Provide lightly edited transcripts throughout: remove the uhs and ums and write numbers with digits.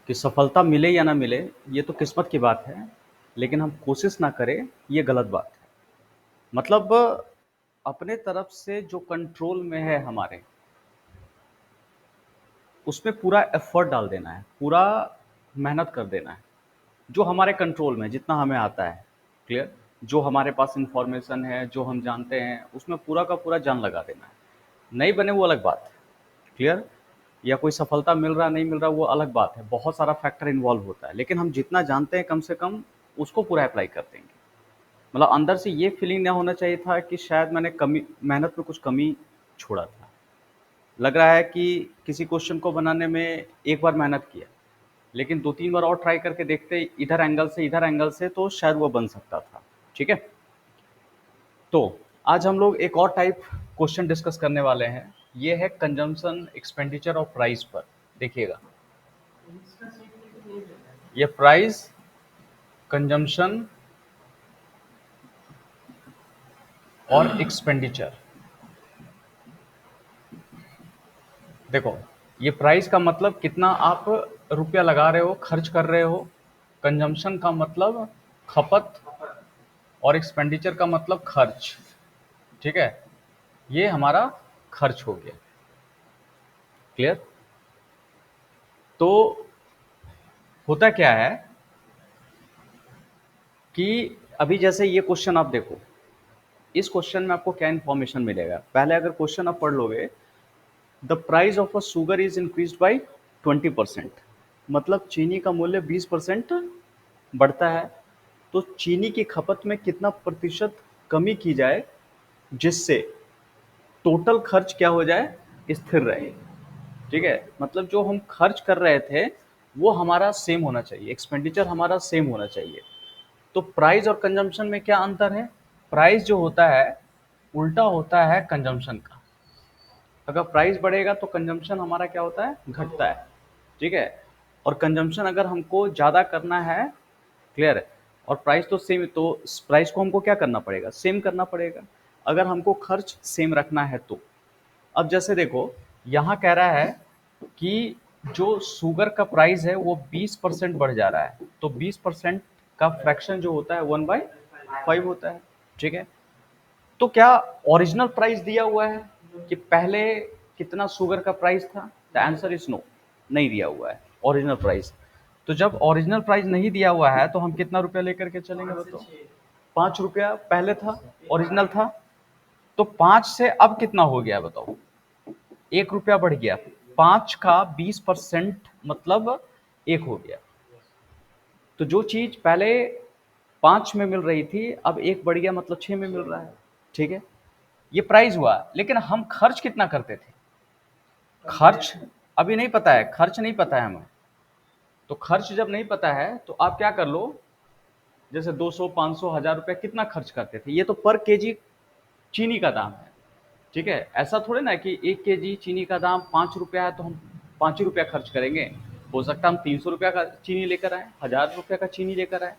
कि सफलता मिले या ना मिले ये तो किस्मत की बात है, लेकिन हम कोशिश ना करें ये गलत बात है। मतलब अपने तरफ से जो कंट्रोल में है हमारे, उसमें पूरा एफर्ट डाल देना है, पूरा मेहनत कर देना है। जो हमारे कंट्रोल में है, जितना हमें आता है, क्लियर, जो हमारे पास इंफॉर्मेशन है, जो हम जानते हैं, उसमें पूरा का पूरा जान लगा देना है। नहीं बने वो अलग बात है, क्लियर, या कोई सफलता मिल रहा नहीं मिल रहा वो अलग बात है, बहुत सारा फैक्टर इन्वॉल्व होता है, लेकिन हम जितना जानते हैं कम से कम उसको पूरा अप्लाई कर देंगे। मतलब अंदर से ये फीलिंग ना होना चाहिए था कि शायद मैंने कमी, मेहनत में कुछ कमी छोड़ा था। लग रहा है कि किसी क्वेश्चन को बनाने में एक बार मेहनत किया, लेकिन 2-3 बार और ट्राई करके देखते इधर एंगल से तो शायद वो बन सकता था। ठीक है? तो आज हम लोग एक और टाइप क्वेश्चन डिस्कस करने वाले हैं। ये है कंजम्पशन एक्सपेंडिचर और प्राइस पर। देखिएगा, ये प्राइस, कंजम्पशन और एक्सपेंडिचर। देखो, ये प्राइस का मतलब कितना आप रुपया लगा रहे हो, खर्च कर रहे हो। कंजम्पशन का मतलब खपत, और एक्सपेंडिचर का मतलब खर्च। ठीक है? ये हमारा खर्च हो गया। क्लियर? तो होता क्या है कि अभी जैसे ये क्वेश्चन आप देखो, इस क्वेश्चन में आपको क्या इन्फॉर्मेशन मिलेगा। पहले अगर क्वेश्चन आप पढ़ लोगे, the price of a sugar is increase by 20%। मतलब चीनी का मूल्य 20% बढ़ता है। तो चीनी की खपत में कितना प्रतिशत कमी की जाए जिससे टोटल खर्च क्या हो जाए, स्थिर रहे। ठीक है? मतलब जो हम खर्च कर रहे थे वो हमारा सेम होना चाहिए, एक्सपेंडिचर हमारा सेम होना चाहिए। तो प्राइस और कंजम्पशन में क्या अंतर है? प्राइस जो होता है उल्टा होता है कंजम्पशन का। अगर प्राइस बढ़ेगा तो कंजम्पशन हमारा क्या होता है, घटता है। ठीक है? और कंजम्पशन अगर हमको ज़्यादा करना है, क्लियर है, और प्राइस तो सेम, तो प्राइस को हमको क्या करना पड़ेगा, सेम करना पड़ेगा, अगर हमको खर्च सेम रखना है तो। अब जैसे देखो, यहाँ कह रहा है कि जो शुगर का प्राइस है वो 20% बढ़ जा रहा है, तो 20% का फ्रैक्शन जो होता है 1/5 होता है। ठीक है? तो क्या ओरिजिनल प्राइस दिया हुआ है कि पहले कितना शुगर का प्राइस था? द आंसर इज नो, नहीं दिया हुआ है ओरिजिनल प्राइस। तो जब ओरिजिनल प्राइस नहीं दिया हुआ है तो हम कितना रुपया लेकर के चलेंगे बताओ? 5 रुपया पहले था, ओरिजिनल था। तो 5 से अब कितना हो गया बताओ? 1 रुपया बढ़ गया। 5 का 20% मतलब 1 हो गया। तो जो चीज पहले 5 में मिल रही थी अब 1 बढ़ गया, मतलब 6 में मिल रहा है। ठीक है? ये प्राइस हुआ, लेकिन हम खर्च कितना करते थे? खर्च अभी नहीं पता है, खर्च नहीं पता है हमें। तो खर्च जब नहीं पता है तो आप क्या कर लो, जैसे 200, 500, 1000 रुपया कितना खर्च करते थे, ये तो पर केजी चीनी का दाम है। ठीक है? ऐसा थोड़े ना कि 1 केजी चीनी का दाम 5 रुपया है तो हम 5 ही रुपया खर्च करेंगे। हो सकता है हम 300 रुपया का चीनी लेकर आए, 1000 रुपया का चीनी लेकर आए।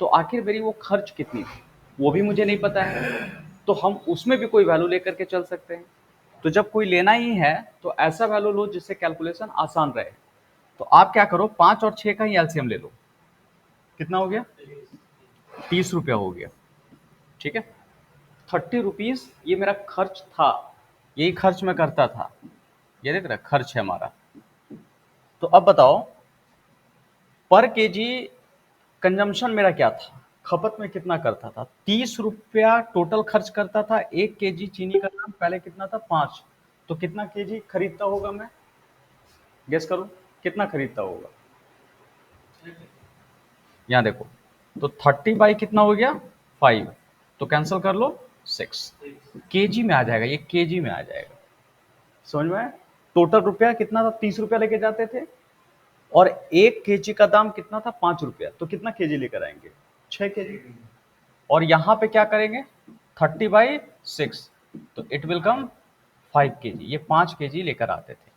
तो आखिर मेरी वो खर्च कितनी थी वो भी मुझे नहीं पता है। तो हम उसमें भी कोई वैल्यू लेकर के चल सकते हैं। तो जब कोई लेना ही है तो ऐसा वैल्यू लो जिससे कैलकुलेशन आसान रहे। तो आप क्या करो, 5 और 6 का ही एलसीएम ले लो। कितना हो गया? 30 रुपया हो गया। ठीक है? 30 रुपीज ये मेरा खर्च था, यही खर्च मैं करता था। ये देख रहा है, खर्च है हमारा। तो अब बताओ, पर केजी कंजम्पशन मेरा क्या था, खपत में कितना करता था? 30 रुपया टोटल खर्च करता था। 1 केजी चीनी का दाम पहले कितना था? 5। तो कितना केजी खरीदता होगा मैं? गेस करो कितना खरीदता होगा। यहाँ देखो, तो 30 बाई कितना हो गया? 5। तो कैंसिल कर लो, 6। केजी में आ जाएगा, ये केजी में आ जाएगा। समझ में आया? टोटल रुपया कितना था? 30 रुपया लेके जाते थे, और 1 केजी का दाम कितना था? 5 रुपया। तो कितना केजी लेकर आएंगे? 6 केजी। और यहाँ पे क्या करेंगे? 30/6, तो इट विल कम 5 केजी। ये 5 केजी लेकर आते थे।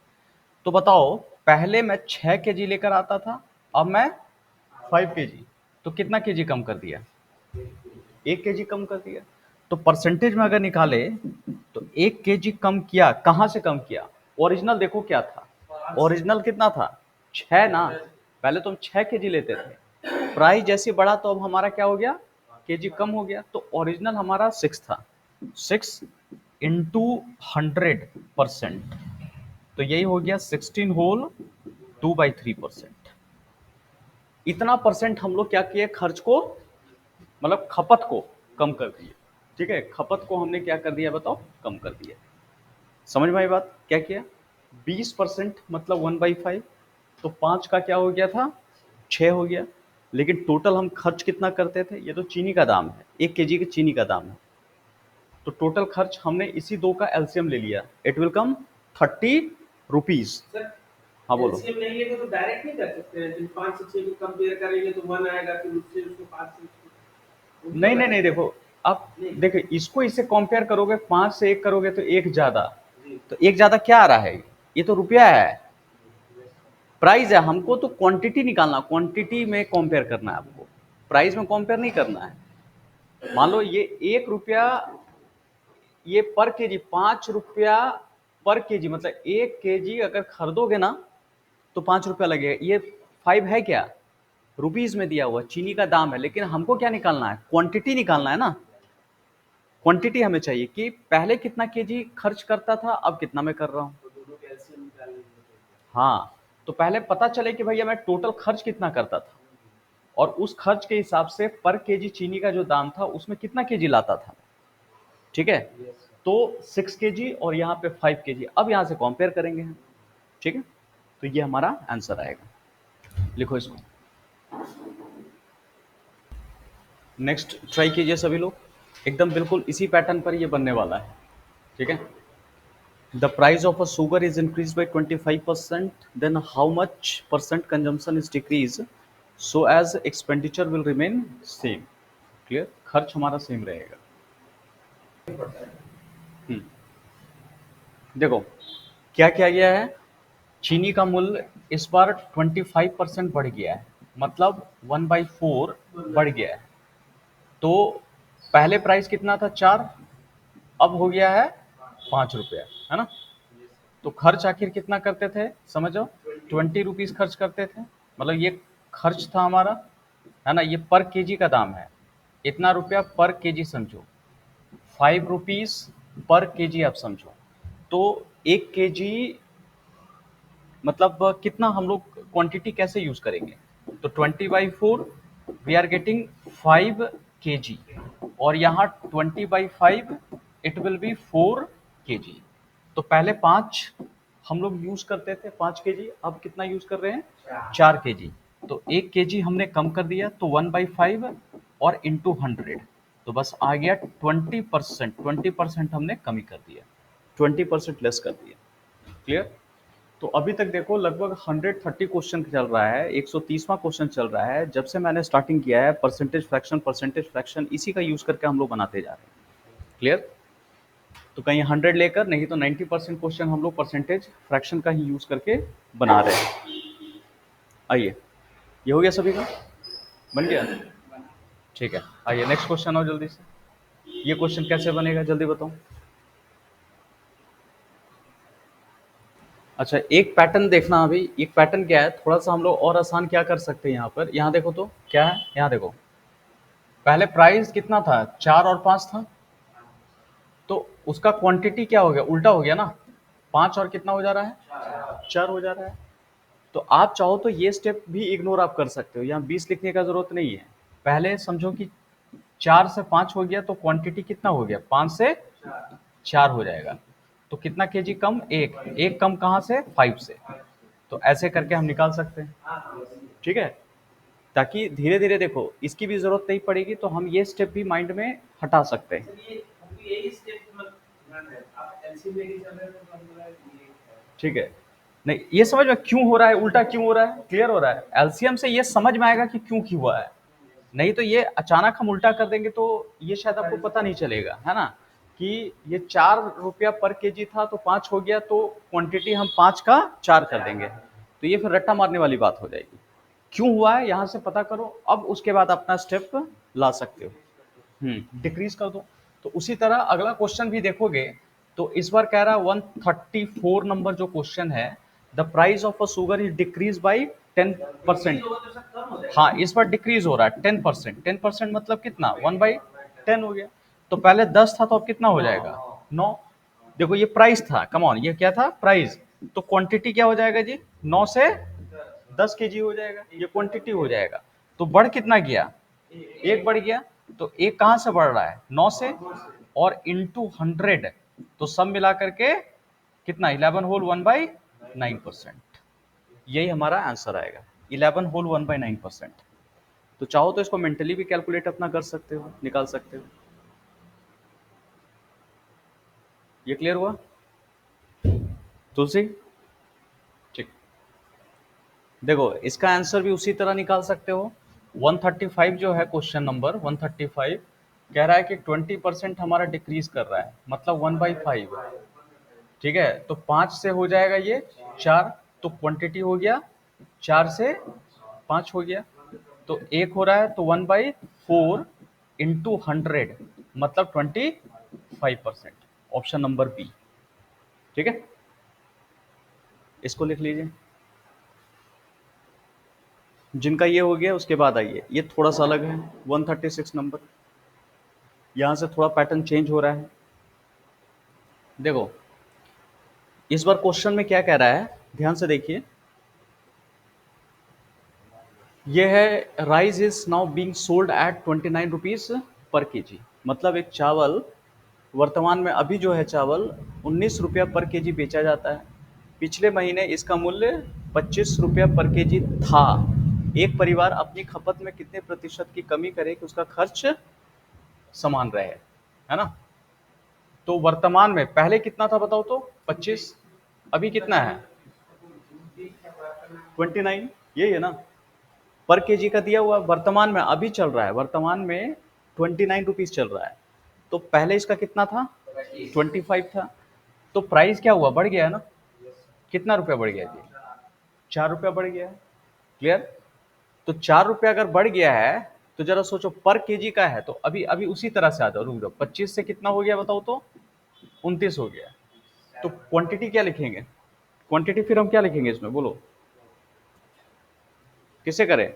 तो बताओ, पहले मैं 6 केजी लेकर आता था, अब मैं 5 केजी। तो कितना केजी कम कर दिया? 1 केजी कम कर दिया। तो परसेंटेज में अगर निकाले तो 1 केजी कम किया, कहाँ से कम किया? ओरिजिनल देखो क्या था, ओरिजिनल कितना था 6 ना, पहले तो हम 6 kg लेते थे, प्राइस जैसे बढ़ा तो अब हमारा क्या हो गया केजी कम हो गया, तो ओरिजिनल हमारा 6 था, 6 इंटू 100%, तो यही हो गया 16 होल 2/3%। इतना परसेंट हम लोग क्या किए खर्च को, मतलब खपत को कम कर दिए। ठीक है, खपत को हमने क्या कर दिया बताओ, कम कर दिया। समझ में आई बात, क्या किया 20% मतलब 1/5, तो 5 का क्या हो गया था 6 हो गया, लेकिन टोटल हम खर्च कितना करते थे, ये तो चीनी का दाम है, 1 kg की चीनी का दाम है, तो टोटल खर्च हमने इसी दो का एलसीएम ले लिया, इट विल कम 30 रुपीज। हाँ बोलो। एलसीएम लेंगे तो डायरेक्ट नहीं कर सकते हैं, जिन 5 से 6 को कंपेयर करेंगे तो 1 आएगा, फिर उससे उसको 5 से नहीं नहीं नहीं, देखो अब देखो इसको इससे कंपेयर करोगे, 5 से 1 करोगे तो एक ज्यादा, तो एक ज्यादा क्या आ रहा है, ये तो रुपया है, प्राइस है, हमको तो क्वांटिटी निकालना, क्वांटिटी में कंपेयर करना है आपको, प्राइस में कंपेयर नहीं करना है। मान लो ये 1 रुपया, ये पर केजी 5 रुपया पर केजी, मतलब 1 kg अगर खरीदोगे ना तो 5 रुपया लगेगा, ये 5 है क्या, रुपीज में दिया हुआ चीनी का दाम है, लेकिन हमको क्या निकालना है, क्वांटिटी निकालना है ना, क्वांटिटी हमें चाहिए कि पहले कितना केजी खर्च करता था, अब कितना मैं कर रहा हूँ। हाँ, तो पहले पता चले कि भैया मैं टोटल खर्च कितना करता था, और उस खर्च के हिसाब से पर केजी चीनी का जो दाम था उसमें कितना केजी लाता था। ठीक है, तो 6 kg और यहाँ पे 5 kg, अब यहाँ से कंपेयर करेंगे हम। ठीक है, तो ये हमारा आंसर आएगा, लिखो इसको। नेक्स्ट ट्राई कीजिए सभी लोग, एकदम बिल्कुल इसी पैटर्न पर ये बनने वाला है। ठीक है, the price of a sugar is increase by 25%, then how much percent consumption is decrease so as expenditure will remain same. Clear, खर्च हमारा सेम रहेगा। हम्म, देखो क्या किया गया है, चीनी का मूल्य इस बार 25% बढ़ गया है, मतलब 1/4 बढ़ गया है, तो पहले प्राइस कितना था 4, अब हो गया है 5 रुपया, है ना, तो खर्च आखिर कितना करते थे समझो, 20 रुपीज खर्च करते थे, मतलब ये खर्च था हमारा, है ना, ये पर केजी का दाम है, इतना रुपया पर केजी समझो, 5 रुपीज पर केजी आप समझो, तो 1 kg मतलब कितना हम लोग क्वांटिटी कैसे यूज करेंगे, तो 20/4 वी आर गेटिंग 5 kg, और यहाँ 20/5 इट विल बी 4 kg, तो पहले 5 हम लोग यूज करते थे 5 kg, अब कितना यूज कर रहे हैं 4 kg, तो 1 kg हमने कम कर दिया, तो 1/5 और इंटू 100, तो बस आ गया 20%, 20% हमने कमी कर दिया, 20% लेस कर दिया। क्लियर, तो अभी तक देखो लगभग 130 क्वेश्चन चल रहा है, 130वां क्वेश्चन चल रहा है, जब से मैंने स्टार्टिंग किया है परसेंटेज फ्रैक्शन इसी का यूज करके हम लोग बनाते जा रहे हैं। क्लियर, तो कहीं 100 लेकर, नहीं तो 90% क्वेश्चन हम लोग परसेंटेज फ्रैक्शन का ही यूज करके बना रहे हैं। आइए, ये हो गया सभी का, बन गया, ठीक है, आइए नेक्स्ट क्वेश्चन आओ जल्दी से, ये क्वेश्चन कैसे बनेगा जल्दी बताओ। अच्छा, एक पैटर्न देखना, अभी एक पैटर्न क्या है, थोड़ा सा हम लोग और आसान क्या कर सकते हैं यहाँ पर, यहाँ देखो तो क्या है, यहाँ देखो पहले प्राइस कितना था 4 और 5 था, तो उसका क्वांटिटी क्या हो गया, उल्टा हो गया ना, 5 और कितना हो जा रहा है 4 हो जा रहा है, तो आप चाहो तो ये स्टेप भी इग्नोर आप कर सकते हो, यहाँ 20 लिखने का जरूरत नहीं है, पहले समझो कि 4 से 5 हो गया तो क्वांटिटी कितना हो गया, 5 से 4 हो जाएगा, तो कितना केजी कम, एक एक कम कहाँ से 5 से, तो ऐसे करके हम निकाल सकते हैं। ठीक है, ताकि धीरे धीरे देखो इसकी भी जरूरत नहीं पड़ेगी, तो हम ये स्टेप भी माइंड में हटा सकते हैं। ठीक है, नहीं ये समझ में क्यों हो रहा है, उल्टा क्यों हो रहा है, क्लियर हो रहा है, एलसीएम से ये समझ में आएगा कि क्यों क्यों हुआ है, नहीं तो ये अचानक हम उल्टा कर देंगे तो ये शायद आपको पता नहीं चलेगा, है ना, कि ये 4 रुपया पर केजी था तो 5 हो गया, तो क्वांटिटी हम 5 का 4 कर देंगे, तो ये फिर रट्टा मारने वाली बात हो जाएगी। क्यों हुआ है यहाँ से पता करो, अब उसके बाद अपना स्टेप ला सकते हो, डिक्रीज कर दो। तो उसी तरह अगला क्वेश्चन भी देखोगे, तो इस बार कह रहा है 134 नंबर जो क्वेश्चन है, the price of a sugar is decrease by 10%। होगा तो सब कम हो जाएगा। हाँ, इस बार डिक्रीज हो रहा है 10%। 10% मतलब कितना, 1/10 हो गया। तो पहले 10 था तो अब कितना हो जाएगा, 9। देखो ये प्राइस था, कम ऑन, ये क्या था, प्राइस। तो क्वांटिटी क्या हो जाएगा जी, 9 से 10 केजी हो जाएगा, ये क्वांटिटी हो जाएगा। तो बढ़ कितना गया, एक बढ़ गया। तो एक कहां से बढ़ रहा है, 9 से, और इंटू 100, तो सब मिला करके कितना, 11 होल 1/9%। यही हमारा आंसर आएगा, 11 होल 1/9%। तो चाहो तो इसको मेंटली भी कैलकुलेट अपना कर सकते हो, निकाल सकते हो। ये क्लियर हुआ तुलसी? ठीक। देखो इसका आंसर भी उसी तरह निकाल सकते हो। 135 जो है, क्वेश्चन नंबर 135 कह रहा है कि 20% हमारा डिक्रीज कर रहा है, मतलब 1/5। ठीक है, तो 5 से हो जाएगा ये 4, तो क्वांटिटी हो गया 4 से 5 हो गया। तो एक हो रहा है, तो 1/4 इंटू 100 मतलब 25%। Option number B. ठीक है, इसको लिख लीजिए। जिनका ये हो गया उसके बाद आइए, ये थोड़ा सा अलग है, 136 नंबर। यहाँ से थोड़ा पैटर्न चेंज हो रहा है। देखो इस बार क्वेश्चन में क्या कह रहा है, ध्यान से देखिए। ये है, rice is now being sold at 29 rupees per KG. मतलब एक चावल वर्तमान में अभी जो है चावल 19 रुपया पर केजी बेचा जाता है। पिछले महीने इसका मूल्य 25 रुपया पर केजी था। एक परिवार अपनी खपत में कितने प्रतिशत की कमी करे कि उसका खर्च समान रहे, है ना। तो वर्तमान में पहले कितना था बताओ तो, 25, अभी कितना है 29, यही है ना। पर केजी का दिया हुआ वर्तमान में अभी चल रहा है, वर्तमान में 29 रुपीज चल रहा है। तो पहले इसका कितना था, 25 था। तो प्राइस क्या हुआ, बढ़ गया है ना। कितना रुपया बढ़ गया जी, 4 रुपया बढ़ गया है। क्लियर। तो 4 रुपया अगर बढ़ गया है तो जरा सोचो पर केजी का है, तो अभी अभी उसी तरह से आ जाओ, रुक जाओ। 25 से कितना हो गया बताओ तो, 29 हो गया। तो क्वांटिटी क्या लिखेंगे, क्वांटिटी फिर हम क्या लिखेंगे इसमें बोलो, किसे करें।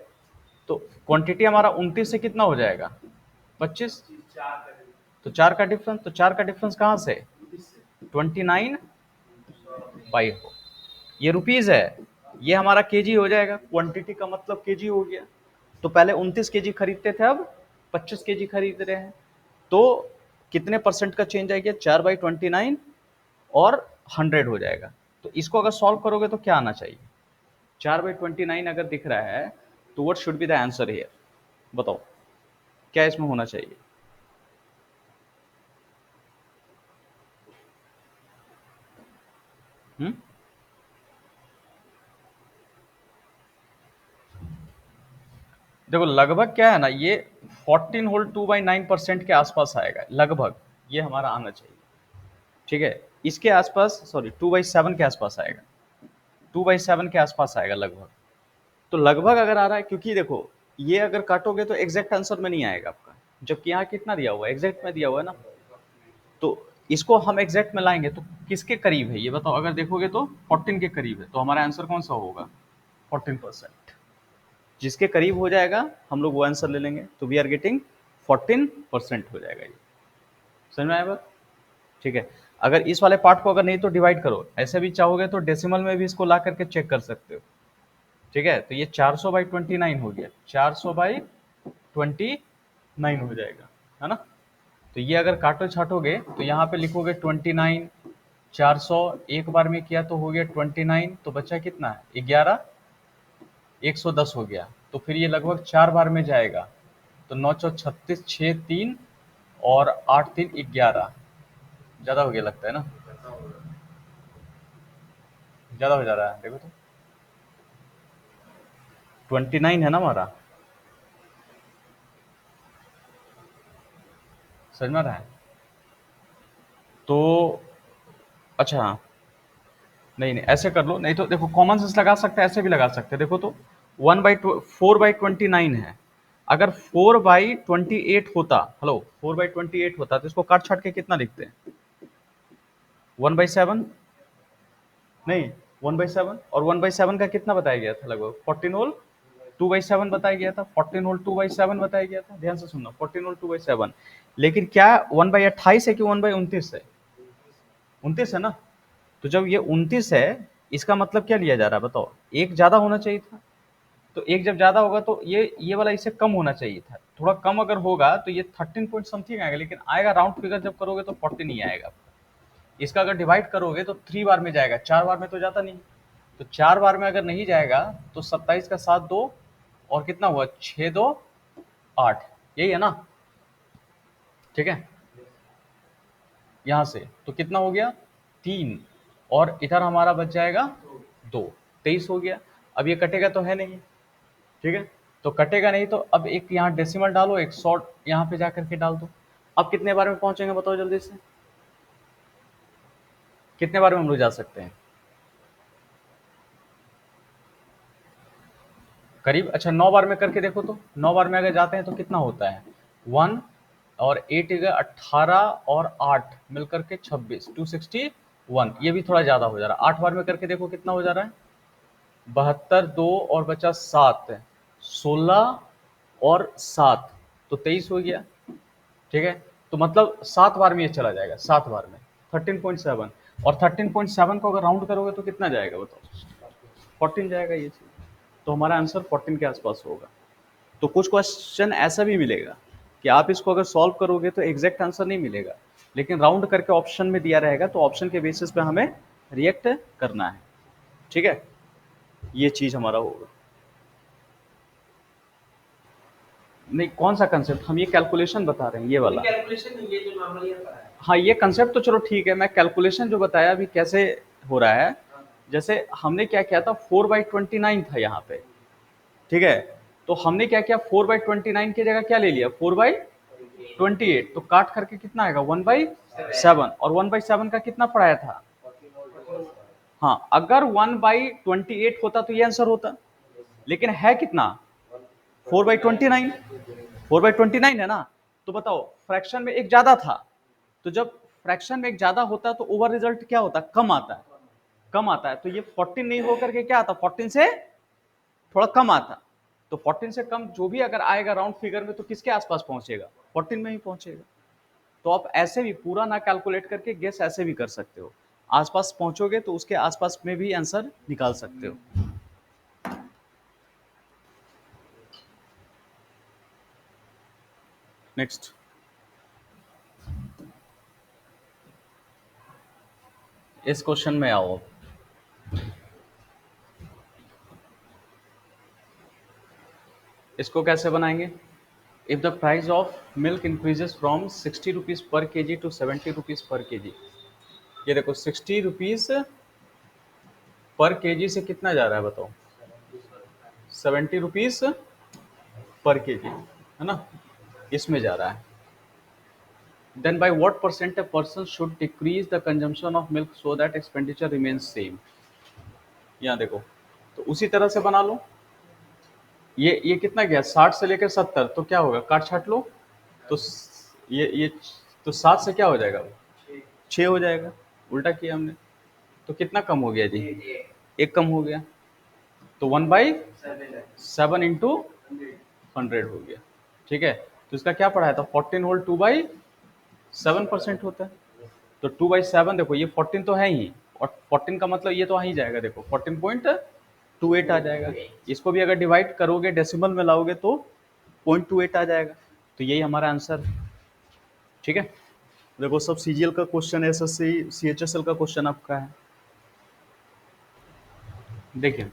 तो क्वांटिटी हमारा 29 से कितना हो जाएगा, 25। तो 4 का डिफरेंस, तो 4 का डिफरेंस कहाँ से, 29/4। ये रुपीज है, ये हमारा केजी हो जाएगा। क्वांटिटी का मतलब केजी हो गया। तो पहले 29 केजी खरीदते थे, अब 25 केजी खरीद रहे हैं। तो कितने परसेंट का चेंज आ गया, 4/29 और 100 हो जाएगा। तो इसको अगर सॉल्व करोगे तो क्या आना चाहिए, 4/29 अगर दिख रहा है तो what should be the answer here, बताओ क्या इसमें होना चाहिए। हम्म, देखो लगभग क्या है ना, ये 14 होल 2/9% के आसपास आएगा लगभग, ये हमारा आना चाहिए। ठीक है, इसके आसपास, सॉरी 2/7 के आसपास आएगा, 2/7 के आसपास आएगा लगभग। तो लगभग अगर आ रहा है, क्योंकि देखो ये अगर काटोगे तो एग्जैक्ट आंसर में नहीं आएगा आपका, जबकि यहाँ कितना दिया हुआ है, एग्जैक्ट में दिया हुआ है ना। तो इसको हम एग्जैक्ट में लाएंगे तो किसके करीब है ये बताओ, अगर देखोगे तो 14 के करीब है, तो हमारा आंसर कौन सा होगा, 14%। जिसके करीब हो जाएगा हम लोग वो आंसर ले लेंगे। तो वी आर गेटिंग 14% हो जाएगा ये। समझ में आया बात? ठीक है। अगर इस वाले पार्ट को अगर नहीं तो डिवाइड करो, ऐसे भी चाहोगे तो डेसिमल में भी इसको ला करके चेक कर सकते हो। ठीक है, तो ये 400/29 हो गया, 400/29 हो जाएगा, है ना। तो ये अगर काटो छाटोगे तो यहाँ पे लिखोगे 29, 400 एक बार में किया तो हो गया 29, तो बचा कितना है 11, 110 हो गया। तो फिर ये लगभग 4 बार में जाएगा, तो 9 चौ 36, 6 3 और 8 3 11, ज़्यादा हो गया लगता है ना, ज़्यादा हो जा रहा है देखो तो, 29 है ना हमारा, समझ में आ रहा है। तो अच्छा, नहीं नहीं ऐसे कर लो, नहीं तो देखो कॉमन सेंस लगा सकते हैं, ऐसे भी लगा सकते हैं। देखो तो 4/29 है, अगर 4/28 होता, हेलो 4/28 होता तो इसको काट छाट के कितना लिखते हैं, 1/7, नहीं 1/7, और 1/7 का कितना बताया गया था, लगभग 14 होल 2/7 बताया गया था, 14 होल 2/7 बताया गया था। ध्यान से सुनना, 14 होल 2/7। लेकिन क्या 1/28 है कि 1/29 है? 29 है ना। तो जब ये 29 है, इसका मतलब क्या लिया जा रहा है बताओ, एक ज्यादा होना चाहिए था। तो एक जब ज्यादा होगा तो ये वाला इससे कम होना चाहिए था। थोड़ा कम अगर होगा तो ये 13 पॉइंट समथिंग आएगा, लेकिन आएगा राउंड फिगर जब करोगे तो 40 नहीं आएगा। इसका अगर डिवाइड करोगे तो 3 बार में जाएगा, 4 बार में तो जाता नहीं। तो 4 बार में अगर नहीं जाएगा तो 27 का 7 2, और कितना हुआ 6 2 8, यही है ना। ठीक है, यहां से तो कितना हो गया 3, और इधर हमारा बच जाएगा 2, 23 हो गया। अब ये कटेगा तो है नहीं, ठीक है, तो कटेगा नहीं, तो अब एक यहाँ डेसिमल डालो, एक शॉर्ट यहाँ पे जा करके डाल दो। अब कितने बार में पहुंचेंगे बताओ जल्दी से, कितने बार में हम लोग जा सकते हैं करीब? अच्छा 9 बार में करके देखो, तो 9 बार में अगर जाते हैं तो कितना होता है 1 और 8 18 और 8 मिलकर के 26, 261। ये भी थोड़ा ज्यादा हो जा रहा है। 8 बार में करके देखो कितना हो जा रहा है, 72 2 और बचा 7, 16 और 7, तो 23 हो गया। ठीक है, तो मतलब 7 बार में ये चला जाएगा, 7 बार में 13.7, और 13.7 को अगर राउंड करोगे तो कितना जाएगा बताओ, 14 जाएगा ये चीज। तो हमारा आंसर 14 के आसपास होगा। तो कुछ क्वेश्चन ऐसा भी मिलेगा कि आप इसको अगर सॉल्व करोगे तो एग्जैक्ट आंसर नहीं मिलेगा, लेकिन राउंड करके ऑप्शन में दिया रहेगा, तो ऑप्शन के बेसिस पे हमें रिएक्ट करना है। ठीक है, ये चीज हमारा होगा। नहीं, कौन सा कंसेप्ट, हम ये कैलकुलेशन बता रहे हैं, ये वाला। कैलकुलेशन नहीं, ये जो नॉर्मली आता है। हाँ, ये कंसेप्ट तो चलो ठीक है, मैं कैलकुलेशन जो बताया अभी कैसे हो रहा है। जैसे हमने क्या किया था, 4/29 था यहाँ पे। ठीक है, तो हमने क्या किया, 4/29 की जगह क्या ले लिया, 4/28। तो काट करके कितना आएगा 1/7, और 1/7 का कितना पढ़ाया था। हाँ, अगर 1/28 होता तो ये आंसर होता, लेकिन है कितना 4/29, 4/29 है ना। तो बताओ फ्रैक्शन में एक ज्यादा था, तो जब फ्रैक्शन में एक ज्यादा होता है तो ओवर रिजल्ट क्या होता है, कम आता है, कम आता है। तो ये 14 नहीं होकर के क्या आता, 14 से थोड़ा कम आता। तो 14 से कम जो भी अगर आएगा राउंड फिगर में तो किसके आसपास पहुंचेगा, 14 में ही पहुंचेगा। तो आप ऐसे भी पूरा ना कैलकुलेट करके गेस ऐसे भी कर सकते हो, आसपास पहुंचोगे तो उसके आसपास में भी आंसर निकाल सकते हो। नेक्स्ट, इस क्वेश्चन में आओ। इसको कैसे बनाएंगे, if the price of milk increases from 60 rupees per kg to 70 rupees per kg. ये देखो 60 रुपीज पर केजी से कितना जा रहा है बताओ, 70 रुपीज पर केजी, है ना, इसमें जा रहा है। Then by what percent a person should decrease the consumption of milk so that expenditure remains same. यहाँ देखो, तो उसी तरह से बना लो। ये कितना गया 60 से लेकर 70, तो क्या होगा काट छाट लो, तो ये तो 7 से क्या हो जाएगा, 6 हो जाएगा, उल्टा किया हमने। तो कितना कम हो गया जी, एक कम हो गया, तो 1/7 इंटू 100 हो गया। ठीक है, तो इसका क्या पढ़ाया था, 14 होल 2/7% होता है। तो 2/7 देखो, ये 14 तो है ही, और 14 का मतलब ये तो आ ही जाएगा, देखो 14.28 आ जाएगा। इसको भी अगर डिवाइड करोगे डेसिमल में लाओगे तो 0.28 आ जाएगा। तो यही हमारा आंसर है। ठीक है, देखो सब सीजीएल का क्वेश्चन, एसएससी सीएचएसएल का क्वेश्चन आपका है। देखिए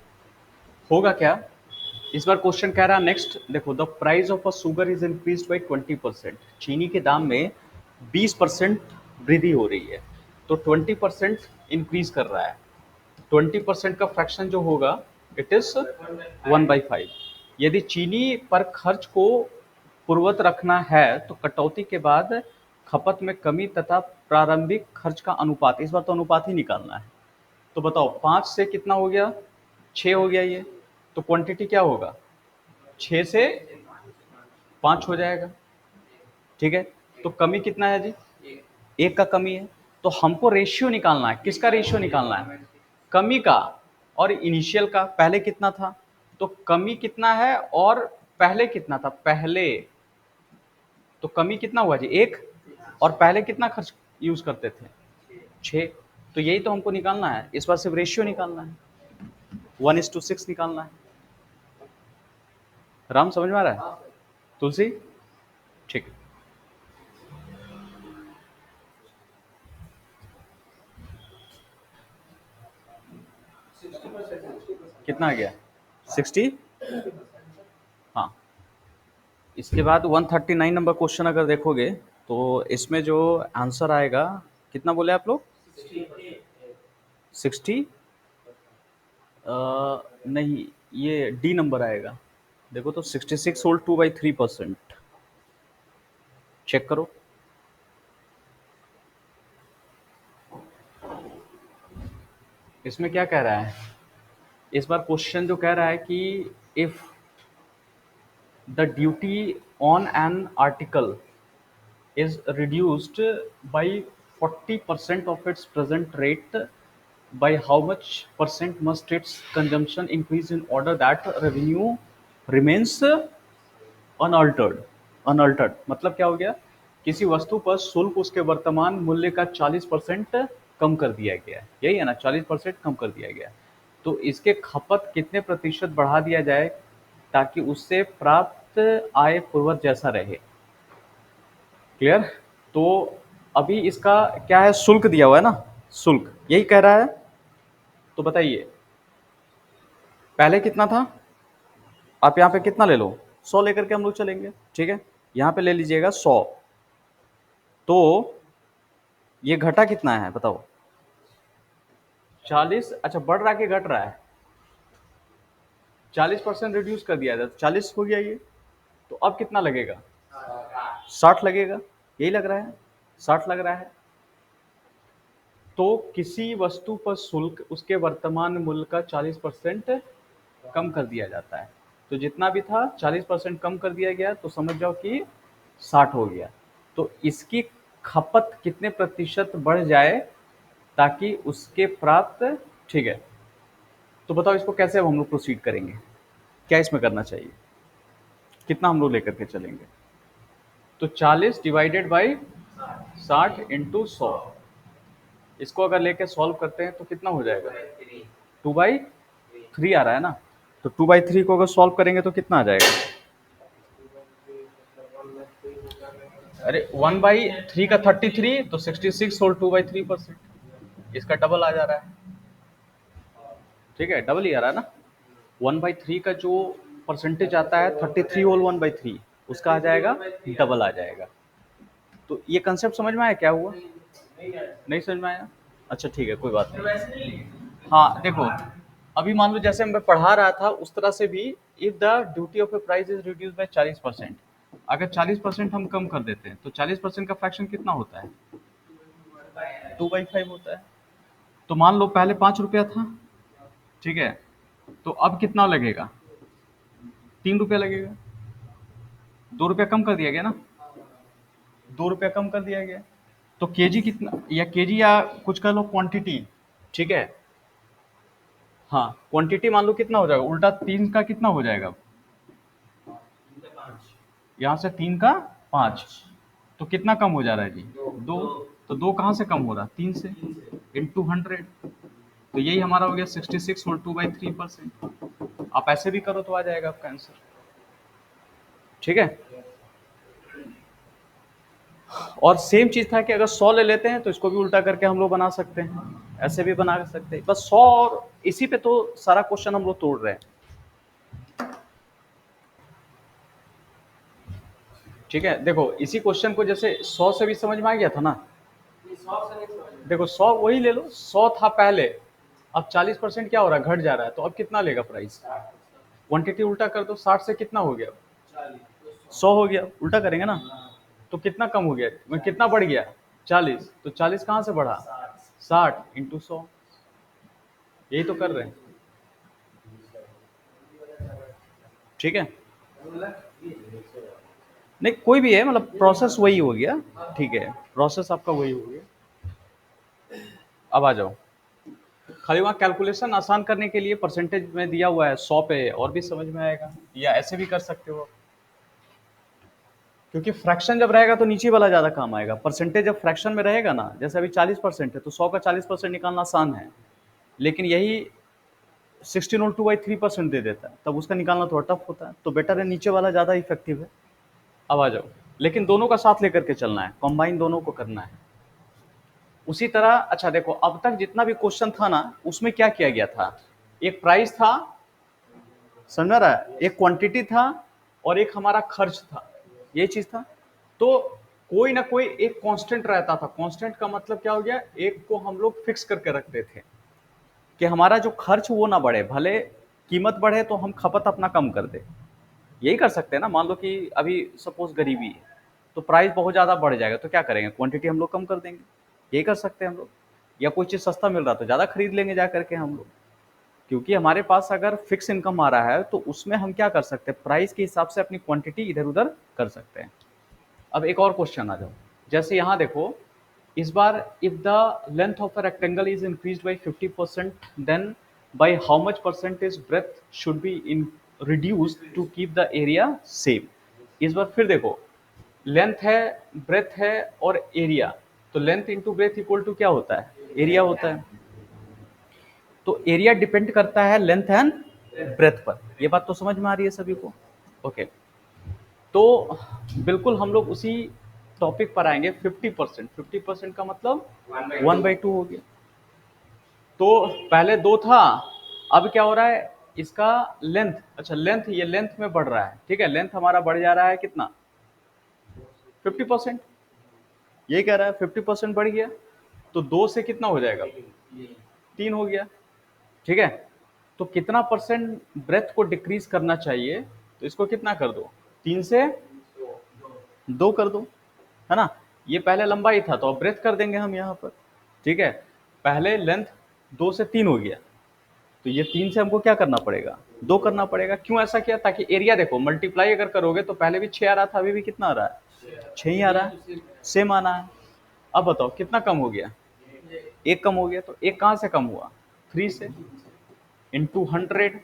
होगा क्या, इस बार क्वेश्चन कह रहा है नेक्स्ट, देखो the price of a sugar is increase by 20%। चीनी के दाम में 20% वृद्धि हो रही है, तो 20% इंक्रीज कर रहा है। 20% का फ्रैक्शन जो होगा इट इज 1/5। यदि चीनी पर खर्च को पूर्वत रखना है तो कटौती के बाद खपत में कमी तथा प्रारंभिक खर्च का अनुपात, इस बार तो अनुपात ही निकालना है। तो बताओ 5 से कितना हो गया, 6 हो गया ये, तो क्वांटिटी क्या होगा 6 से 5 हो जाएगा। ठीक है, तो कमी कितना है जी, एक का कमी है। तो हमको रेशियो निकालना है, किसका रेशियो निकालना है, कमी का। और इनिशियल का पहले कितना था, तो कमी कितना है और पहले कितना था, पहले तो कमी कितना हुआ जी 1, और पहले कितना खर्च यूज करते थे 6। तो यही तो हमको निकालना है, इस बार सिर्फ रेशियो निकालना है, 1:6 निकालना है। राम समझ में आ रहा है? तुलसी ठीक है। कितना आ गया 60। हाँ, इसके बाद 139 नंबर क्वेश्चन अगर देखोगे तो इसमें जो आंसर आएगा, कितना बोले आप लोग 60, नहीं ये डी नंबर आएगा। देखो तो 66 होल 2/3%, चेक करो। इसमें क्या कह रहा है, इस बार क्वेश्चन जो कह रहा है कि if the duty on an article is reduced by 40% of its present rate, by how much percent must its consumption increase in order that revenue remains unaltered मतलब क्या हो गया, किसी वस्तु पर शुल्क उसके वर्तमान मूल्य का 40% कम कर दिया गया है, यही है ना, 40% कम कर दिया गया है। तो इसके खपत कितने प्रतिशत बढ़ा दिया जाए ताकि उससे प्राप्त आय पूर्वज जैसा रहे। क्लियर? तो अभी इसका क्या है, शुल्क दिया हुआ है ना, शुल्क यही कह रहा है। तो बताइए पहले कितना था, आप यहाँ पे कितना ले लो, 100 लेकर के हम लोग चलेंगे, ठीक है। यहाँ पे ले लीजिएगा 100, तो ये घटा कितना है बताओ, 40। अच्छा बढ़ रहा कि घट रहा है, 40% रिड्यूस कर दिया जाए तो 40 हो गया ये। तो अब कितना लगेगा, 60 लगेगा, यही लग रहा है, 60 लग रहा है। तो किसी वस्तु पर शुल्क उसके वर्तमान मूल्य का 40% कम कर दिया जाता है। तो जितना भी था 40% कम कर दिया गया, तो समझ जाओ कि 60 हो गया। तो इसकी खपत कितने प्रतिशत बढ़ जाए ताकि उसके प्राप्त, ठीक है। तो बताओ इसको कैसे हम लोग प्रोसीड करेंगे, क्या इसमें करना चाहिए, कितना हम लोग लेकर के चलेंगे। तो 40 डिवाइडेड बाई 60 इंटू 100, इसको अगर लेके सॉल्व करते हैं तो कितना हो जाएगा, 2/3 आ रहा है ना। तो 2/3 को अगर सॉल्व करेंगे तो कितना आ जाएगा, अरे 1/3 का 33, तो 66 होल 2/3%, इसका डबल आ जा रहा है, ठीक है, डबल ही आ रहा है ना। 1/3 का जो परसेंटेज आता है 33 होल 1/3, उसका आ जाएगा डबल आ जाएगा। तो ये कंसेप्ट समझ में आया क्या हुआ, नहीं समझ में आया, अच्छा ठीक है कोई बात नहीं। हाँ देखो, अभी मान लो जैसे मैं पढ़ा रहा था उस तरह से भी, if the duty of A price is reduce by 40%, अगर 40% हम कम कर देते हैं तो 40% का फ्रैक्शन कितना होता है, 2/5 होता है। तो मान लो पहले 5 रुपया था, ठीक है, तो अब कितना लगेगा, 3 रुपया लगेगा, 2 रुपया कम कर दिया गया ना, 2 रुपया कम कर दिया गया। तो केजी कितना, या केजी या कुछ कर लो क्वांटिटी, ठीक है। हाँ क्वांटिटी मान लो कितना हो जाएगा, उल्टा 3 का कितना हो जाएगा, यहाँ से 3 का 5, तो कितना कम हो जा रहा है जी, 2। तो 2 कहाँ से कम हो रहा है, 3 से, इंटू 100। तो यही हमारा हो गया 66 होल 2/3%। आप ऐसे भी करो तो आ जाएगा आपका आंसर, ठीक है। और सेम चीज था कि अगर 100 ले लेते हैं तो इसको भी उल्टा करके हम लोग बना सकते हैं, ऐसे भी बना सकते हैं, बस 100, और इसी पे तो सारा क्वेश्चन हम लोग तोड़ रहे हैं, ठीक है। देखो इसी क्वेश्चन को जैसे 100 से भी समझ में आ गया था ना, देखो 100 वही ले लो, 100 था पहले, अब 40% क्या हो रहा है, घट जा रहा है, तो अब कितना लेगा प्राइस, क्वांटिटी उल्टा कर दो, 60 से कितना हो गया, 100 हो गया, उल्टा करेंगे ना, तो कितना कम हो गया, कितना बढ़ गया, 40। तो 40 कहाँ से बढ़ा, 60 इंटू 100, यही तो कर रहे हैं, ठीक है। नहीं कोई भी है, मतलब प्रोसेस वही हो गया, ठीक है, प्रोसेस आपका वही हो गया। अब आ जाओ, खाली वहाँ कैलकुलेशन आसान करने के लिए परसेंटेज में दिया हुआ है 100 पे, और भी समझ में आएगा, या ऐसे भी कर सकते हो, क्योंकि फ्रैक्शन जब रहेगा तो नीचे वाला ज़्यादा काम आएगा। परसेंटेज जब फ्रैक्शन में रहेगा ना, जैसे अभी 40% है तो 100 का 40% निकालना आसान है, लेकिन यही 1602/3% दे देता है, तब उसका निकालना थोड़ा टफ होता है, तो बेटर है नीचे वाला ज़्यादा इफेक्टिव है। अब आ जाओ, लेकिन दोनों का साथ लेकर के चलना है, कंबाइन दोनों को करना है। उसी तरह अच्छा देखो, अब तक जितना भी क्वेश्चन था ना, उसमें क्या किया गया था, एक प्राइस था, समझ रहा है, एक क्वांटिटी था, और एक हमारा खर्च था, ये चीज था। तो कोई ना कोई एक कांस्टेंट रहता था। कांस्टेंट का मतलब क्या हो गया, एक को हम लोग फिक्स करके रखते थे कि हमारा जो खर्च वो ना बढ़े, भले कीमत बढ़े तो हम खपत अपना कम कर दे। यही कर सकते हैं ना, मान लो कि अभी सपोज गरीबी है तो प्राइस बहुत ज़्यादा बढ़ जाएगा, तो क्या करेंगे, क्वांटिटी हम लोग कम कर देंगे। यही कर सकते हैं हम लोग। या कोई चीज़ सस्ता मिल रहा तो ज़्यादा खरीद लेंगे जा करके हम लोग, क्योंकि हमारे पास अगर फिक्स इनकम आ रहा है तो उसमें हम क्या कर सकते हैं, प्राइस के हिसाब से अपनी क्वांटिटी इधर उधर कर सकते हैं। अब एक और क्वेश्चन आ जाओ, जैसे यहाँ देखो, इस बार if the length of a rectangle is increase by 50%, then by how much percentage breadth should be in reduce to keep the area same. इस बार फिर देखो, लेंथ है, ब्रेथ है और एरिया, तो length into breadth equal to क्या होता है, एरिया होता है। तो एरिया डिपेंड करता है लेंथ एंड ब्रेथ पर। ये बात तो समझ में आ रही है सभी को? ओके, तो बिल्कुल हम लोग उसी टॉपिक पर आएंगे। 50%, 50% का मतलब 1/2 हो गया। तो पहले दो था, अब क्या हो रहा है, इसका लेंथ, अच्छा लेंथ, ये लेंथ में बढ़ रहा है, ठीक है, लेंथ हमारा बढ़ जा रहा है कितना, 50%। ये कह रहा है 50% बढ़ गया, तो दो से कितना हो जाएगा, 3 हो गया, ठीक है। तो कितना परसेंट ब्रेथ को डिक्रीज करना चाहिए, तो इसको कितना कर दो, 3 से 2 कर दो, है ना। ये पहले लंबाई था तो अब ब्रेथ कर देंगे हम यहाँ पर, ठीक है। पहले लेंथ 2 से 3 हो गया, तो ये 3 से हमको क्या करना पड़ेगा, 2 करना पड़ेगा। क्यों ऐसा किया, ताकि एरिया देखो, मल्टीप्लाई अगर करोगे तो पहले भी 6 आ रहा था, अभी भी कितना आ रहा है, 6 ही आ रहा है, सेम आना है। अब बताओ कितना कम हो गया, एक कम हो गया, तो एक कहाँ से कम हुआ, 3 से, इंटू 100,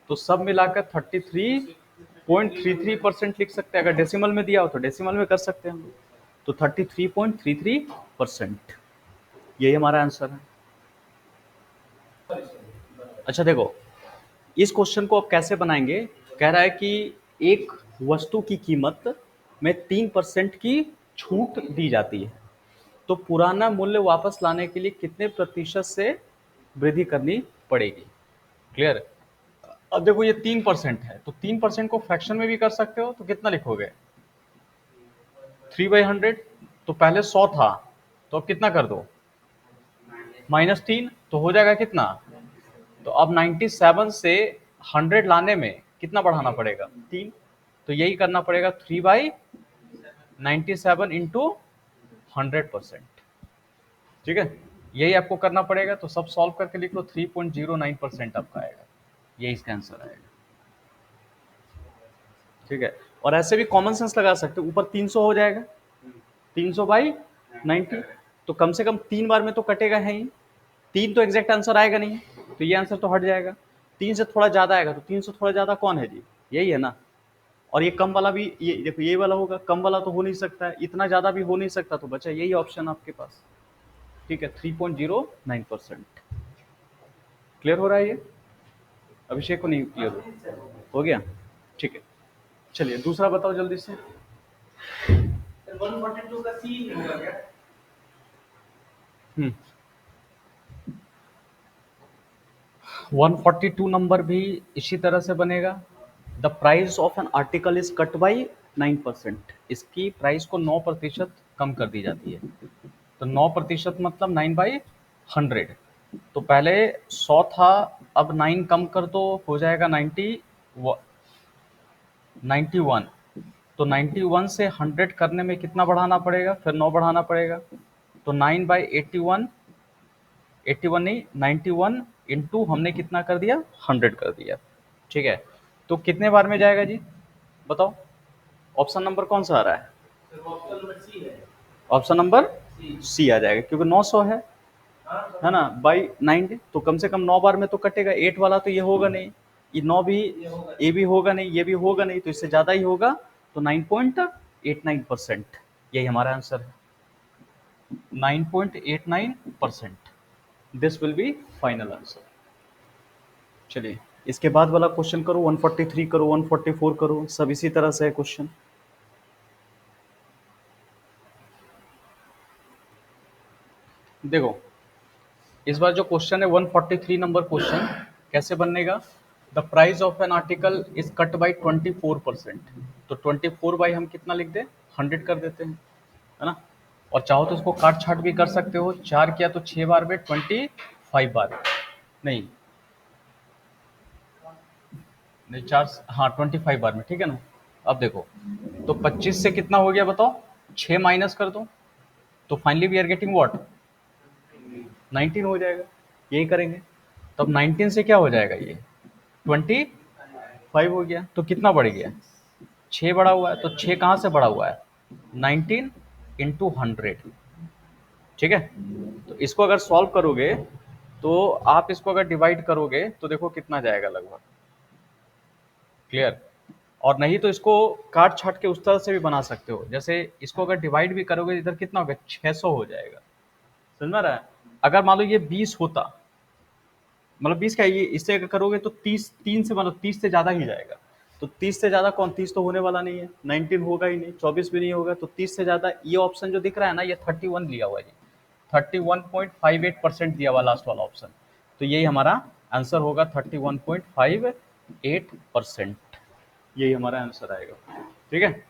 तो सब मिलाकर 33.33% लिख सकते हैं। अगर डेसिमल में दिया हो तो डेसिमल में कर सकते हैं हम लोग, तो 33.33%, यही हमारा आंसर है। अच्छा देखो, इस क्वेश्चन को अब कैसे बनाएंगे, कह रहा है कि एक वस्तु की कीमत में 3% की छूट दी जाती है, तो पुराना मूल्य वापस लाने के लिए कितने प्रतिशत से वृद्धि करनी पड़ेगी। क्लियर। अब देखो ये 3% है, तो 3% को फ्रैक्शन में भी कर सकते हो, तो कितना लिखोगे, 3/100। तो पहले 100 था, तो अब कितना कर दो, -3, तो हो जाएगा कितना, तो अब 97 से 100 लाने में कितना बढ़ाना पड़ेगा, 3। तो यही करना पड़ेगा, 3/97 इंटू 100%, ठीक है, यही आपको करना पड़ेगा। तो सब सॉल्व करके लिख लो, 3.09% आपका आएगा, यही इसका आंसर आएगा, ठीक है। और ऐसे भी कॉमन सेंस लगा सकते हो, ऊपर 300 हो जाएगा, 300/90, तो कम से कम 3 बार में तो कटेगा है ही, 3 तो एग्जैक्ट आंसर आएगा नहीं, तो ये आंसर तो हट जाएगा। 3 से थोड़ा ज्यादा आएगा, तो 3 से थोड़ा ज्यादा कौन है जी, यही है ना। और ये कम वाला भी, ये देखो ये वाला होगा, कम वाला तो हो नहीं सकता है, इतना ज्यादा भी हो नहीं सकता, तो बचा यही ऑप्शन आपके पास, ठीक है, 3.09%। क्लियर हो रहा है ये, अभिषेक को नहीं क्लियर हो गया, ठीक है। चलिए दूसरा बताओ जल्दी से। 142 का सी होगा क्या? हम्म 142 नंबर भी इसी तरह से बनेगा। The price of an article is cut by 9%, इसकी प्राइस को 9% कम कर दी जाती है। तो 9% मतलब 9/100। तो पहले 100 था, अब 9 कम कर दो, हो जाएगा 91। तो 91 से 100 करने में कितना बढ़ाना पड़ेगा, फिर 9 बढ़ाना पड़ेगा, तो 9/81, 81 नहीं 91 इंटू हमने कितना कर दिया, 100 कर दिया, ठीक है। तो कितने बार में जाएगा जी, बताओ, ऑप्शन नंबर कौन सा आ रहा है, ऑप्शन नंबर सी है। ऑप्शन नंबर सी आ जाएगा, क्योंकि 900 है, है ना, बाई 9, तो कम से कम 9 बार में तो कटेगा। 8 वाला तो ये होगा नहीं, ये 9 भी, ये भी होगा नहीं, ये भी होगा नहीं, तो इससे ज़्यादा ही होगा। तो 9.89%, यही हमारा आंसर है, 9.89%। This will be final answer. चलिए इसके बाद वाला क्वेश्चन करो, 143 करो, 144 करो, सब इसी तरह से है क्वेश्चन। देखो इस बार जो क्वेश्चन है 143 नंबर क्वेश्चन, कैसे बनेगा? The price of an article is cut by 24%। तो 24 बाई हम कितना लिख दें, 100 कर देते हैं, है ना। और चाहो तो इसको काट छाट भी कर सकते हो, 4 किया तो 6 बार में 25 बार, नहीं नहीं 4, हाँ 25 बार में, ठीक है ना। अब देखो तो 25 से कितना हो गया बताओ, 6 माइनस कर दो, तो finally we are getting what, 19 हो जाएगा। यही करेंगे, तब 19 से क्या हो जाएगा, ये 25 हो गया। तो कितना बढ़ गया, 6 बढ़ा हुआ है, तो 6 कहाँ से बढ़ा हुआ है, 19 इंटू 100, ठीक है। तो इसको अगर सॉल्व करोगे, तो आप इसको अगर डिवाइड करोगे तो देखो कितना जाएगा लगभग, क्लियर। और नहीं तो इसको काट छाट के उस तरह से भी बना सकते हो, जैसे इसको अगर डिवाइड भी करोगे इधर कितना होगा, 600 हो जाएगा, समझ में आ रहा है। अगर मान लो ये 20 होता, मतलब 20 का ये, इससे अगर करोगे तो 30, 3 से मतलब 30 से ज़्यादा ही जाएगा। तो 30 से ज़्यादा कौन, 30 तो होने वाला नहीं है, 19 होगा ही नहीं, 24 भी नहीं होगा, तो 30 से ज़्यादा ये ऑप्शन जो दिख रहा है ना, ये 31 लिया हुआ है, 31.58% दिया हुआ लास्ट वाला ऑप्शन। तो यही हमारा आंसर होगा, 31.58%, यही हमारा आंसर आएगा, ठीक है।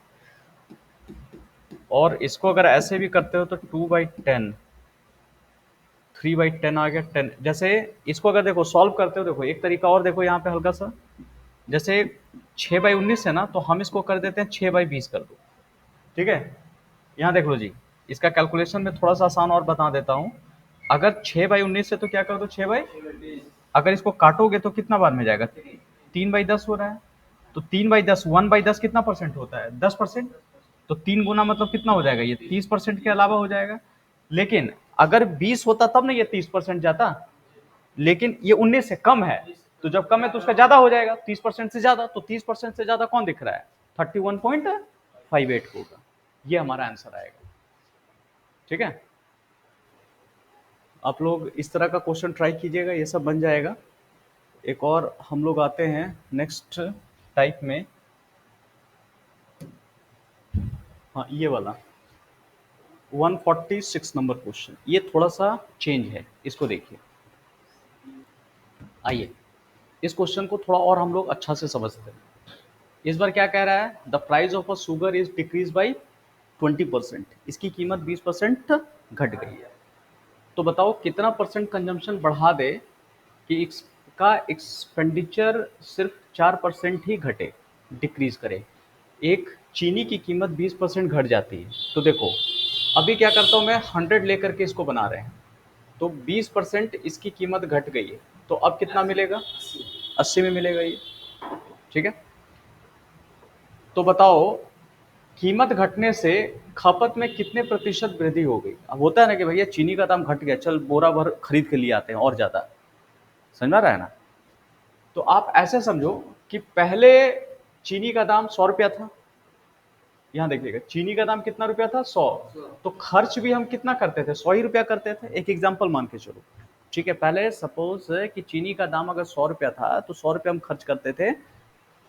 और इसको अगर ऐसे भी करते हो तो 2/10, 3/10 आ गया, 10। जैसे इसको अगर देखो सॉल्व करते हो, देखो एक तरीका और देखो यहाँ पे हल्का सा, जैसे 6/19 है ना, तो हम इसको कर देते हैं 6/20 कर दो, ठीक है। यहाँ देख लो जी, इसका कैलकुलेशन में थोड़ा सा आसान और बता देता हूँ। अगर 6/19 है तो क्या कर दो, 6 बाई, अगर इसको काटोगे तो कितना बार में जाएगा, 3/10 हो रहा है। तो 3/10, 1/10 कितना परसेंट होता है, 10%। तो 3 गुना मतलब कितना हो जाएगा, ये 30% के अलावा हो जाएगा। लेकिन अगर 20 होता तब ना ये 30% जाता, लेकिन ये 19 से कम है, तो जब कम है तो उसका ज्यादा हो जाएगा, 30% से ज्यादा। तो 30% से ज्यादा कौन दिख रहा है, 31.58 होगा, ये हमारा आंसर आएगा, ठीक है। आप लोग इस तरह का क्वेश्चन ट्राई कीजिएगा, ये सब बन जाएगा। एक और हम लोग आते हैं नेक्स्ट टाइप में, हाँ ये वाला 146 नंबर क्वेश्चन, ये थोड़ा सा चेंज है, इसको देखिए। आइए इस क्वेश्चन को थोड़ा और हम लोग अच्छा से समझते हैं। इस बार क्या कह रहा है, the price of a sugar is decrease by 20%, इसकी कीमत 20% घट गई है। तो बताओ कितना परसेंट कंजम्पशन बढ़ा दे कि इसका एक्सपेंडिचर सिर्फ 4% ही घटे, डिक्रीज करे। एक चीनी की कीमत 20% घट जाती है, तो देखो अभी क्या करता हूँ मैं, 100 लेकर के इसको बना रहे हैं, तो 20% इसकी कीमत घट गई है, तो अब कितना मिलेगा, 80 में मिलेगा ये, ठीक है। तो बताओ कीमत घटने से खपत में कितने प्रतिशत वृद्धि हो गई। अब होता है ना कि भैया चीनी का दाम घट गया, चल बोरा भर खरीद के लिए आते हैं और ज्यादा, समझ में आ रहा है ना। तो आप ऐसे समझो कि पहले चीनी का दाम 100 रुपया था, यहाँ देखिएगा चीनी का दाम कितना रुपया था, 100। तो खर्च भी हम कितना करते थे, 100 ही रुपया करते थे। एक एग्जाम्पल मान के चलो, ठीक है, पहले सपोज कि चीनी का दाम अगर 100 रुपया था तो 100 रुपया हम खर्च करते थे।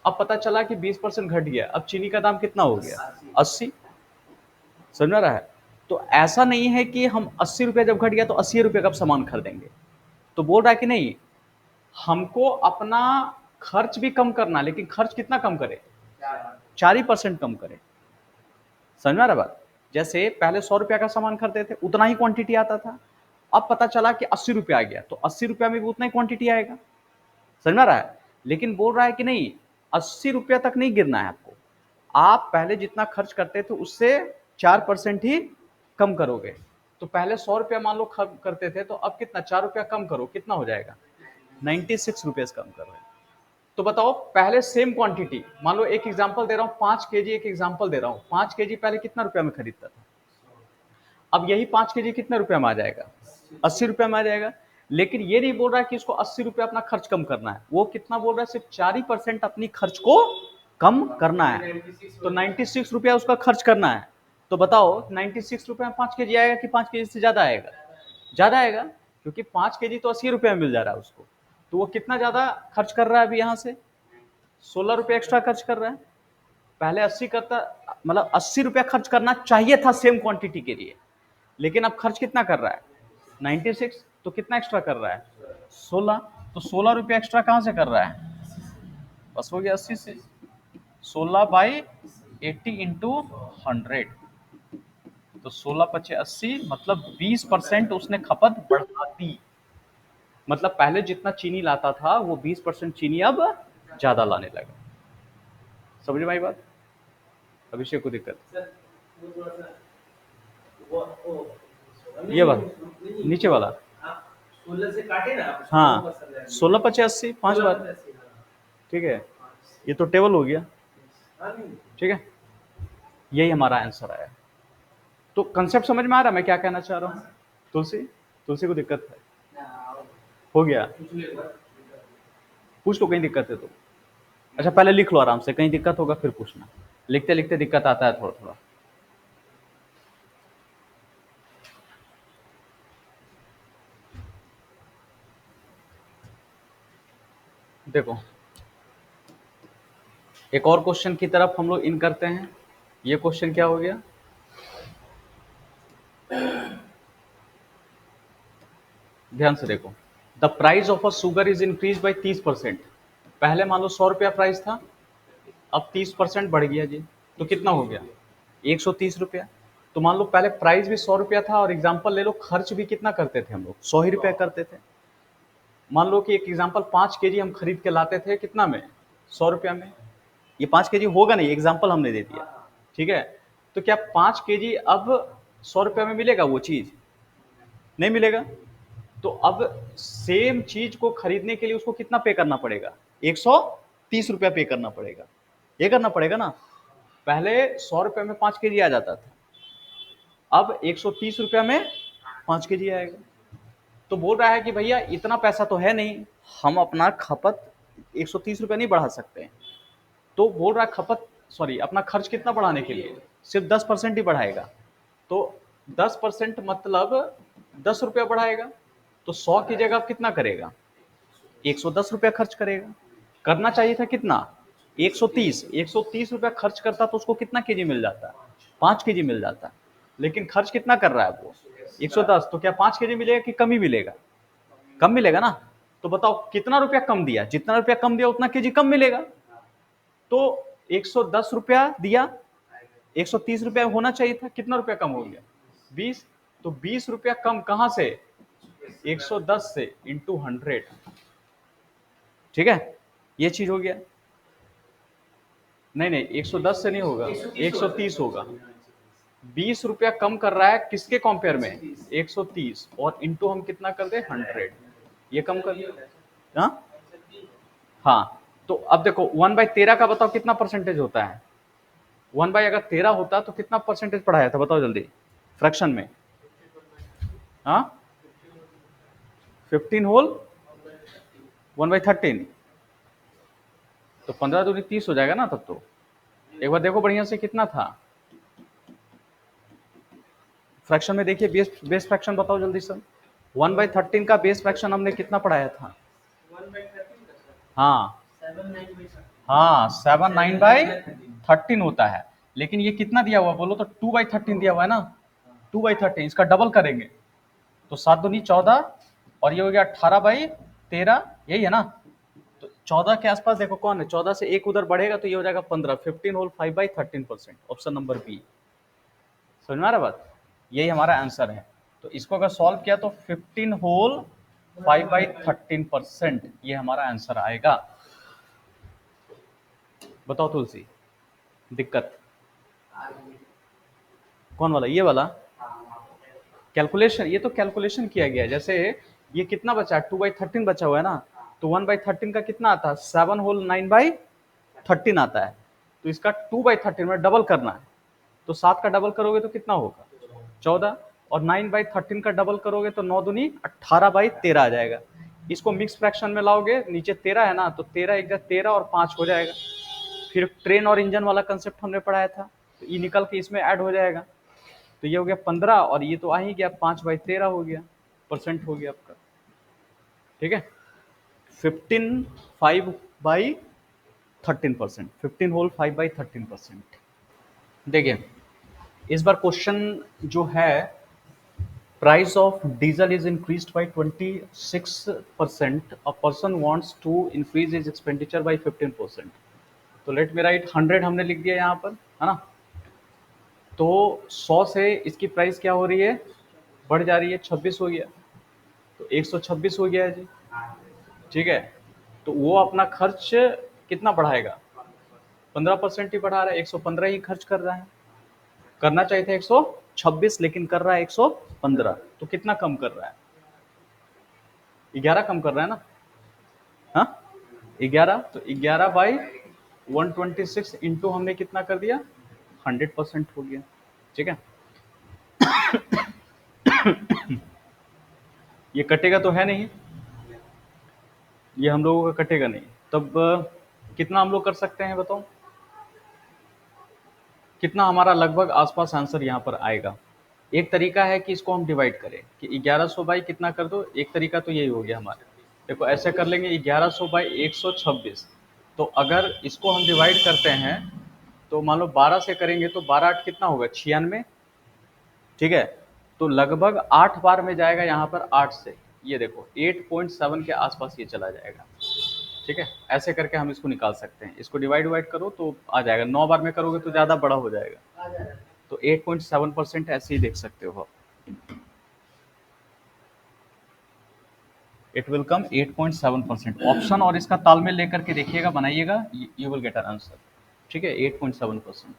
अब पता चला कि 20% घट गया, अब चीनी का दाम कितना हो गया, 80, समझ में रहा है। तो ऐसा नहीं है कि हम 80 रुपया जब घट गया तो 80 रुपये का सामान खरीदेंगे। तो बोल रहा है कि नहीं, हमको अपना खर्च भी कम करना, लेकिन खर्च कितना कम करे, 4% कम करे, समझ में आ रहा बात। जैसे पहले 100 रुपया का सामान खरीदते थे, उतना ही क्वांटिटी आता था। अब पता चला कि 80 रुपया आ गया, तो 80 रुपया में भी उतना ही क्वांटिटी आएगा, समझ में आ रहा है। लेकिन बोल रहा है कि नहीं, 80 रुपया तक नहीं गिरना है आपको, आप पहले जितना खर्च करते थे उससे 4% ही कम करोगे। तो पहले 100 रुपया मान लो खर्च करते थे, तो अब कितना, 4 रुपया कम करो, कितना हो जाएगा, 96 रुपीज कम कर रहे हैं। तो बताओ पहले सेम क्वांटिटी, मान लो एक एग्जांपल दे रहा हूं, 5 kg, एक एग्जांपल दे रहा हूं, 5 kg पहले कितना रुपया में खरीदता था, अब यही 5 kg कितने रुपया में आ जाएगा, 80 रुपया में आ जाएगा। लेकिन ये नहीं बोल रहा है कि इसको 80 रुपया अपना खर्च कम करना है, वो कितना बोल रहा है, सिर्फ 4% अपनी खर्च को कम करना है। तो 96 रुपया उसका खर्च करना है। तो बताओ 96 रुपया में 5 kg आएगा कि 5 kg से ज्यादा आएगा? ज्यादा आएगा, क्योंकि 5 kg तो 80 रुपया में मिल जा रहा है उसको। तो वो कितना ज्यादा खर्च कर रहा है अभी यहाँ से? 16 रुपया एक्स्ट्रा खर्च कर रहा है। पहले 80 करता, मतलब 80 रुपया खर्च करना चाहिए था सेम क्वांटिटी के लिए, लेकिन अब खर्च कितना कर रहा है? 96। तो कितना एक्स्ट्रा कर रहा है? 16। तो 16 रुपया एक्स्ट्रा कहां से कर रहा है? बस हो गया 80 से। 16/80 इंटू 100, तो 16×5 = 80, मतलब 20% उसने खपत बढ़ा दी। मतलब पहले जितना चीनी लाता था वो 20% चीनी अब ज्यादा लाने लगा। समझ में आई बात? अभिषेक को दिक्कत? सर वो थोड़ा सा वो ये वाला नीचे वाला, आप 16 से काटे ना आप, हाँ 16×5 = 80, 5 बार। ठीक है, ये तो टेबल हो गया। ठीक है, यही हमारा आंसर आया। तो कंसेप्ट समझ में आ रहा है मैं क्या कहना चाह रहा हूँ? तुलसी, तुलसी को दिक्कत है? हो गया? पूछ लो कहीं दिक्कत है तो। अच्छा पहले लिख लो आराम से, कहीं दिक्कत होगा फिर पूछना। लिखते लिखते दिक्कत आता है थोड़ा थोड़ा। देखो एक और क्वेश्चन की तरफ हम लोग इन करते हैं। ये क्वेश्चन क्या हो गया? ध्यान से देखो, the price of a sugar is increase by 30%। पहले मान लो 100 रुपया प्राइस था, अब 30% बढ़ गया जी, तो कितना हो गया? 130 रुपया। तो मान लो पहले प्राइस भी 100 रुपया था, और एग्जाम्पल ले लो खर्च भी कितना करते थे हम लोग? 100 ही रुपया करते थे। मान लो कि एक एग्जाम्पल 5 kg हम खरीद के लाते थे, कितना में? 100 रुपया में। ये 5 kg होगा नहीं, एग्जाम्पल हमने दे दिया। ठीक है, तो क्या 5 kg अब 100 रुपया में मिलेगा वो चीज? नहीं मिलेगा। तो अब सेम चीज को खरीदने के लिए उसको कितना पे करना पड़ेगा? 130 रुपया पे करना पड़ेगा। ये करना पड़ेगा ना। पहले 100 रुपये में 5 kg आ जाता था, अब 130 रुपया में 5 kg आएगा। तो बोल रहा है कि भैया इतना पैसा तो है नहीं, हम अपना खपत 130 रुपया नहीं बढ़ा सकते। तो बोल रहा है खपत, सॉरी, अपना खर्च कितना बढ़ाने के लिए? सिर्फ 10% ही बढ़ाएगा। तो 10% मतलब 10 रुपया बढ़ाएगा। तो 100 की जगह अब कितना करेगा? 110 रुपया खर्च करेगा। करना चाहिए था कितना? 130। 130 रुपया खर्च करता तो उसको कितना केजी मिल जाता? 5 kg मिल जाता। लेकिन खर्च कितना कर रहा है वो? 110। तो क्या 5 kg मिलेगा कि कम ही मिलेगा? कम मिलेगा ना। तो बताओ कितना रुपया कम दिया? जितना रुपया कम दिया उतना केजी कम मिलेगा। तो 110 रुपया दिया, 130 रुपया होना चाहिए था, कितना रुपया कम हो गया? 20। तो 20 रुपया कम कहां से? 110 से इंटू 100। ठीक है, ये चीज हो गया। नहीं नहीं, 110 से नहीं होगा, 130 होगा। 20 रुपया कम कर रहा है किसके कंपेयर में? 130, और इंटू हम कितना कर दे? 100। ये कम कर दिया। हाँ हाँ। तो अब देखो 1/13 का बताओ कितना परसेंटेज होता है? 1 अगर 13 होता तो कितना परसेंटेज पढ़ाया था बताओ जल्दी, फ्रैक्शन में? हाँ 15 होल 1/13। तो 15 दूनी 30 हो जाएगा ना तब तो। एक बार देखो बढ़िया से कितना था फ्रैक्शन में, देखिए बेस फ्रैक्शन बताओ जल्दी सर। 1/13 का बेस फ्रैक्शन हमने कितना पढ़ाया था? 1/13 हाँ 7/9 हाँ 7/9 होता है। लेकिन ये कितना दिया हुआ बोलो तो? 2/13 दिया हुआ है ना। 2/13 इसका डबल करेंगे तो 7 दूनी 14, और ये हो गया 18/13, यही है ना। तो 14 के आसपास देखो कौन है, 14 से एक उधर बढ़ेगा तो ये हो जाएगा 15। 15 होल 5/13%, ऑप्शन नंबर बी। समझ में आ रहा बात? यही हमारा आंसर है। तो इसको अगर सॉल्व किया तो 15 होल 5/13%, ये हमारा आंसर आएगा। बताओ तुलसी, दिक्कत कौन वाला? ये वाला कैलकुलेशन, ये तो कैलकुलेशन किया गया है। जैसे ये कितना बचा है? 2/13 बचा हुआ है ना। तो 1/13 का कितना आता है? 7 होल 9/13 आता है। तो इसका 2/13 में डबल करना है। तो 7 का डबल करोगे तो कितना होगा? 14। और 9/13 का डबल करोगे तो 9 दूनी 18/13 आ जाएगा। इसको मिक्स फ्रैक्शन में लाओगे, नीचे 13 है ना, तो 13 एक 13 और 5 हो जाएगा। फिर ट्रेन और इंजन वाला कंसेप्ट हमने पढ़ाया था, तो ये निकल के इसमें ऐड हो जाएगा। तो ये हो गया 15 और ये तो आ ही गया 5/13 हो गया, परसेंट हो गया आपका। ठीक है, 15 5/13%, 15 होल 5/13%। देखिए इस बार क्वेश्चन जो है, price of diesel is increased by 26%, a person wants to increase his expenditure by 15%। तो लेट मी राइट 100 हमने लिख दिया यहाँ पर, है ना। तो 100 से इसकी प्राइस क्या हो रही है, बढ़ जा रही है, 26 हो गया, तो 126 हो गया है जी। ठीक है, तो वो अपना खर्च कितना बढ़ाएगा, 15% ही बढ़ा रहा है, 115 ही खर्च कर रहा है। करना चाहिए था 126, लेकिन कर रहा है 115, तो कितना कम कर रहा है, 11 कम कर रहा है ना। हाँ 11, तो 11/126 इंटू हमने कितना कर दिया, 100% हो गया। ठीक है, ये कटेगा तो है नहीं, ये हम लोगों का कटेगा नहीं, तब कितना हम लोग कर सकते हैं बताओ, कितना हमारा लगभग आसपास आंसर यहाँ पर आएगा। एक तरीका है कि इसको हम डिवाइड करें कि 1100 बाई कितना कर दो, एक तरीका तो यही हो गया हमारे। देखो ऐसे कर लेंगे 1100 बाई 126, तो अगर इसको हम डिवाइड करते हैं तो मान लो 12 से करेंगे तो 12 8 कितना होगा, 96। ठीक है, तो लगभग 8 बार में जाएगा यहाँ पर 8 से, ये देखो 8.7 के आसपास ये चला जाएगा। ठीक है, ऐसे करके हम इसको निकाल सकते हैं, इसको डिवाइड करो तो आ जाएगा, 9 बार में करोगे तो ज़्यादा बड़ा हो जाएगा, तो 8.7% ऐसे ही देख सकते हो आप। इट विल कम 8.7%, ऑप्शन और इसका तालमेल लेकर के देखिएगा, बनाइएगा, यू विल गेट आंसर। ठीक है, 8.7%।